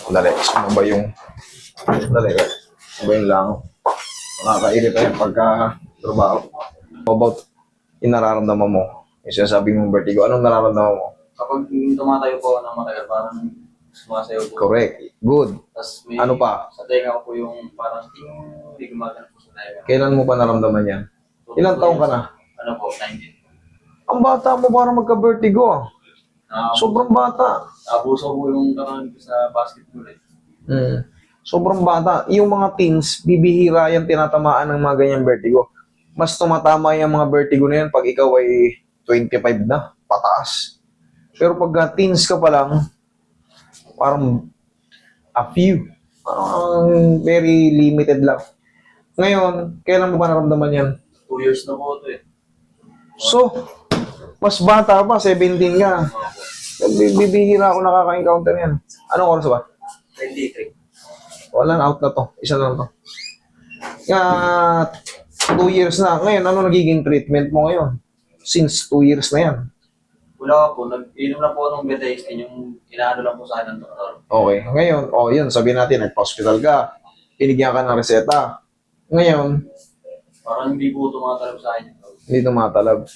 Dali, ano ba yung... Dali, ano ba yung lang? Nakakairita tayo pagka trabaho. About yung nararamdaman mo. Yung sinasabi mong vertigo, anong nararamdaman mo? Kapag tumatayo po ako ng matagal, parang sumasayaw po. Correct. Good. Tapos may, Ano pa? sa tenga ko po yung parang hindi gumagana po sa tenga. Kailan mo pa naramdaman yan? Ilang taong ka na? Ano po, 19. Ang bata mo para magka-vertigo. Sobrang bata. Abuso po yung karoon ko sa basketball eh. Sobrang bata. Yung mga teens, bibihira yan tinatamaan ng mga ganyang vertigo. Mas tumatama yung mga vertigo na yan pag ikaw ay 25 na, pataas. Pero pag teens ka pa lang, parang a few. Parang very limited lang. Ngayon, kailan mo ba naramdaman yan? 2 years na po ito eh. So, mas bata pa, 17 ka. Bibihira ako nakaka-encounter yan. Anong oras ba? 23. Wala na, out na to. Isa lang to. 2 years na. Ngayon, ano nagiging treatment mo ngayon? Since 2 years na yan. Wala po, nag-inom na po ako ng Betahistine, yung inaano lang po sa akin ng doktor. Okay. Ngayon, yun, sabihin natin, nagpa-hospital ka. Binigyan ka ng reseta. Ngayon, Parang hindi po tumatalab sa akin. hindi tumatalab.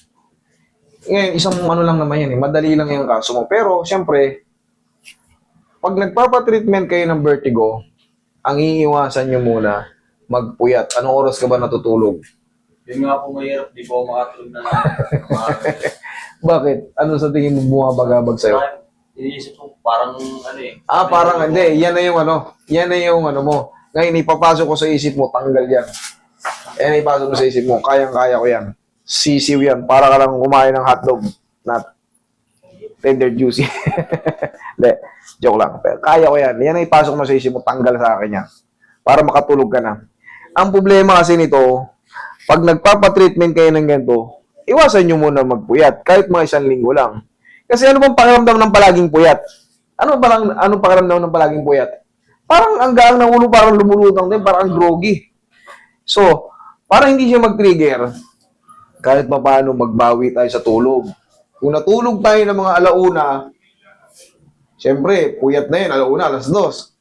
Ngayon, isang ano lang naman yan. Madali lang yung kaso mo. Pero, syempre, pag nagpapatreatment kayo ng vertigo, ang iiwasan nyo muna, magpuyat. Anong oras ka ba natutulog? Yun nga po mahirap, di po ako makatulog na Bakit? Ano sa tingin mo bumabagabag sa'yo? Iniisip ko parang ano eh. Parang hindi. Yan na yung ano. Yan na yung ano mo. Ngayon, ipapasok ko sa isip mo, tanggal yan. Yan, ipasok mo sa isip mo, kayang-kaya ko yan. Sisiw yan. Para ka lang kumain ng hotdog. Not tender juicy. Hindi. Joke lang. Pero kaya ko yan. Yan ang ipasok mo sa isip mo, tanggal sa akin yan. Para makatulog ka na. Ang problema kasi nito, pag nagpapatreatment kayo ng ganito, iwasan nyo muna magpuyat. Kahit mga 1 linggo lang. Kasi ano bang pakiramdam ng palaging puyat? Anong pakiramdam ng palaging puyat? Parang ang gaang ng ulo, parang lumulutang din, parang groggy. So, para hindi siya mag-trigger, kahit pa paano magbawi tayo sa tulog. Kung natulog tayo ng mga alauna, siyempre, puyat na yun, alauna, 2:00.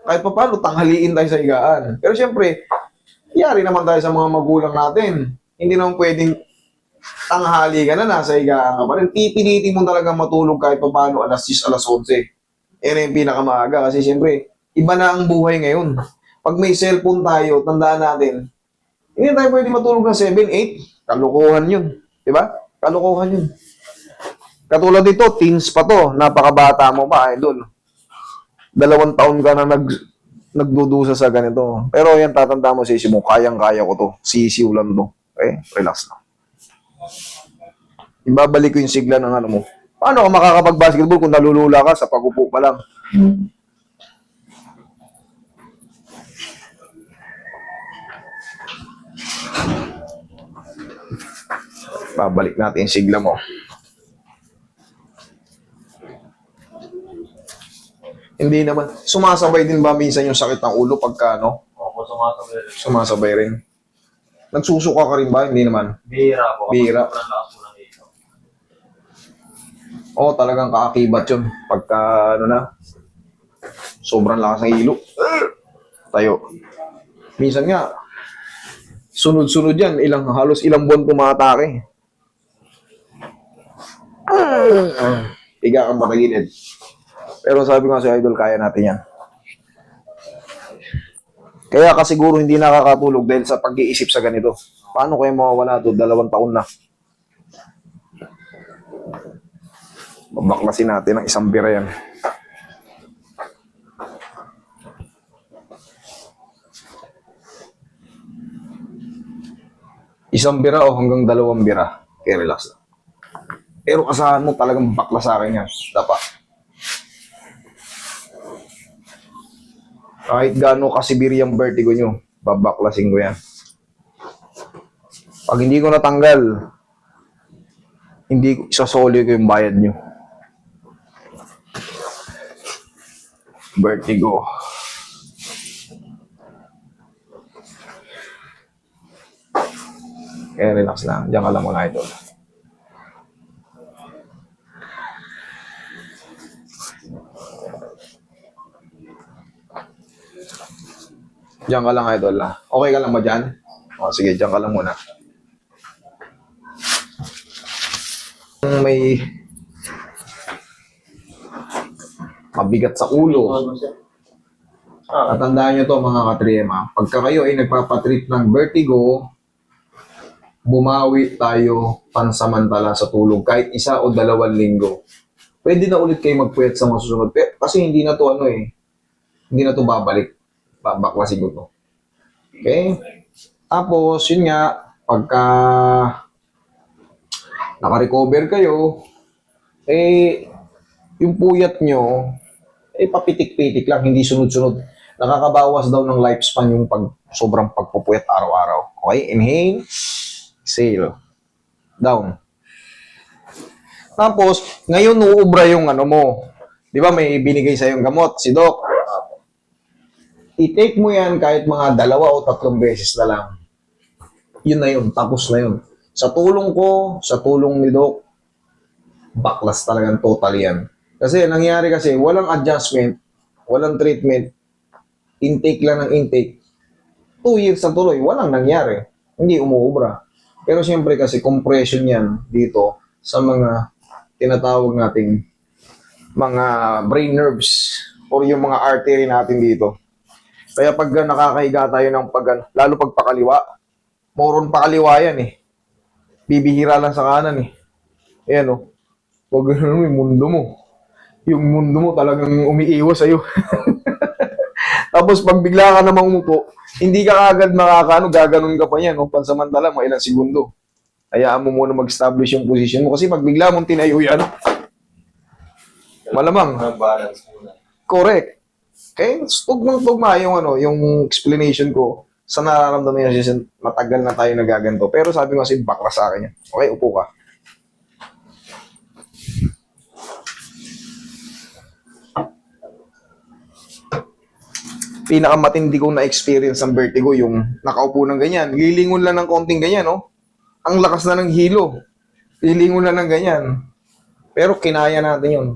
Kahit pa paano, tanghaliin tayo sa higaan. Pero siyempre, yari naman tayo sa mga magulang natin. Hindi naman pwedeng tanghali ka na, nasa higaan ka pa rin. Pipilitin mo talaga matulog kahit pa paano, 10:00, 11:00. Yan na yung pinakamaaga kasi siyempre, iba na ang buhay ngayon. Pag may cellphone tayo, tandaan natin, hindi tayo pwede matulog ng 7, 8. Kalukuhan yun. Diba? Kalukuhan yun. Katulad dito, teens pa to. Napakabata mo pa, idol. 2 taon ka na nagdudusa sa ganito. Pero yan, tatanda mo sa isip mo, kayang-kaya ko to. Sisiw lang to. Okay? Relax na. Ibabalik ko yung sigla ng ano mo. Paano ka makakapag-basketball kung nalulula ka sa pag-upo pa lang? Babalik natin yung sigla mo. Hindi naman. Sumasabay din ba minsan yung sakit ng ulo pagka ano? Opo, sumasabay. Sumasabay rin. Nagsusuka ka rin ba? Hindi naman. Bihira po. Bihira. Sobrang lakas po ng ito. Oo, talagang kaakibat yun. Pagka ano na, sobrang lakas ng hilo. Tayo. Minsan nga, sunod-sunod yan. Halos ilang buwan tumatake. Higa kang patagilid. Pero sabi ko nga sa idol, kaya natin yan. Kaya ka siguro hindi nakakatulog dahil sa pag-iisip sa ganito. Paano kayo mawawala ito? 2 taon na. Babaklasin natin ang 1 bira yan. Isang bira o hanggang 2 bira. Okay, relax na. Pero asahan mo talagang bakla sa akin yan. Dapat. Kahit gaano kasibiri ang vertigo nyo, babaklasin ko yan. Pag hindi ko natanggal, hindi ko isasoli ko yung bayad nyo. Vertigo. Kaya relax lang. Diyan ka lang mga idol. Diyan ka lang, idol. Okay ka lang ba dyan? O, sige, diyan ka lang muna. May mabigat sa ulo. Tatandaan nyo to mga ka-3M. Pagka kayo ay nagpapatrip ng vertigo, bumawi tayo pansamantala sa tulog. Kahit 1 o 2 linggo. Pwede na ulit kayo magpuyat sa masusunod. Kasi hindi na to hindi na to babalik. Babaklasin ko to. Okay? Tapos, yun nga, pagka naka-recover kayo, yung puyat nyo, papitik-pitik lang, hindi sunod-sunod. Nakakabawas daw ng lifespan yung sobrang pagpupuyat araw-araw. Okay? Inhale, exhale, down. Tapos, ngayon uubra yung mo. Di ba may binigay sa yung gamot, si Doc. I-take mo yan kahit mga 2 o 3 beses na lang. Yun na yun, tapos na yun. Sa tulong ko, sa tulong ni Doc, baklas talagang total yan. Kasi nangyari kasi, walang adjustment, walang treatment, intake lang ng intake. 2 years na tuloy, walang nangyari. Hindi umuubra. Pero siyempre kasi compression yan dito sa mga tinatawag nating mga brain nerves or yung mga artery natin dito. Kaya pag nakakahiga tayo ng lalo pag pakaliwa, moron pakaliwa yan eh. Bibihira lang sa kanan eh. Ayan o. Huwag ganun yung mundo mo. Yung mundo mo talagang umiiwas sa'yo. Tapos pag bigla ka namang umupo, hindi ka agad gaganon ka pa yan. No? Pansamantala, mga ilang segundo. Hayaan mo muna mag-establish yung position mo. Kasi pag bigla mong tinayo yan, malamang. Balance muna. Correct. Okay? Tugma yung explanation ko sa nararamdaman niya siya, matagal na tayo nagaganto. Pero sabi ko kasi, bakla sa akin yan. Okay, upo ka. Pinakamatindi kong na-experience ng vertigo, yung nakaupo ng ganyan. Lilingon lang ng konting ganyan, no? Ang lakas na ng hilo. Lilingon lang ng ganyan. Pero kinaya natin yun.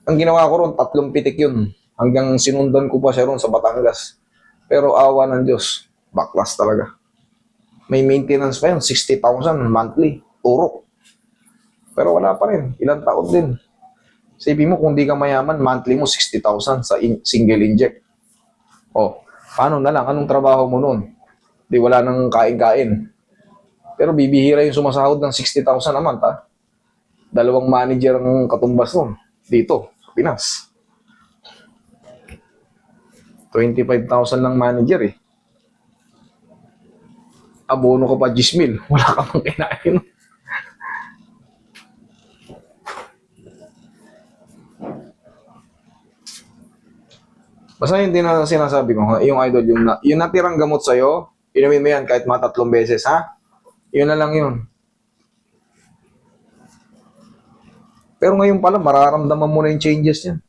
Ang ginawa ko ron, 3 pitik yun. Hanggang sinundan ko pa siya ron sa Batangas. Pero awa ng Diyos, baklas talaga. May maintenance pa yun, 60,000 monthly. Turok. Pero wala pa rin. Ilang taon din. Sabi mo, kung di ka mayaman, monthly mo 60,000 sa single inject. Oh, paano na lang? Anong trabaho mo nun? Di wala nang kain-kain. Pero bibihira yung sumasahod ng 60,000 a month, ha? 2 manager ang katumbas nun. Dito, sa Pinas. 25,000 lang manager, eh. Abono ka pa 10,000. Wala ka pang kinain. Basta yung sinasabi ko, yung idol, yung natirang gamot sa'yo, inumin mo yan kahit mga 3 beses, ha? Yun na lang yun. Pero ngayon pala, mararamdaman mo na yung changes niya.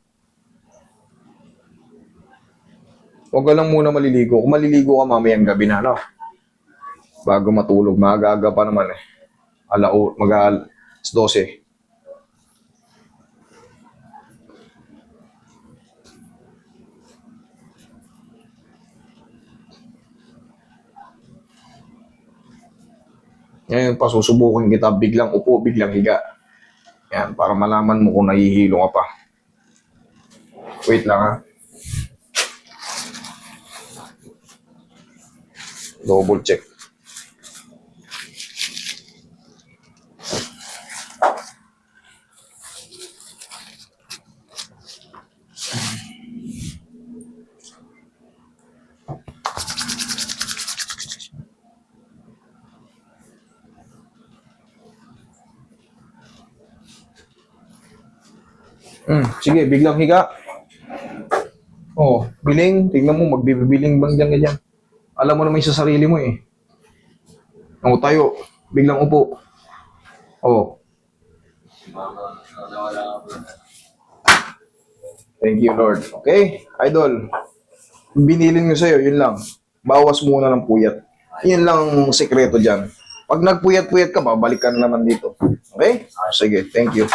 Huwag ka lang muna maliligo. Kung maliligo ka mamayang gabi na, no? Bago matulog, maaga-aga pa naman eh. Mag-alas 12. Ngayon, pasusubukin kita, biglang upo, biglang higa. Yan, para malaman mo kung nahihilo ka pa. Wait lang, ha? Double check. Sige, biglang higa. Oh, biling. Tingnan mo, magbibiling bang dyan ganyan. Alam mo naman sa sarili mo eh. O, tayo. Biglang upo. Oh. Thank you, Lord. Okay? Idol. Binilin ko sa'yo, yun lang. Bawas muna ng puyat. Yan lang ang sekreto dyan. Pag nagpuyat-puyat ka, babalik ka na naman dito. Okay? Sige, thank you.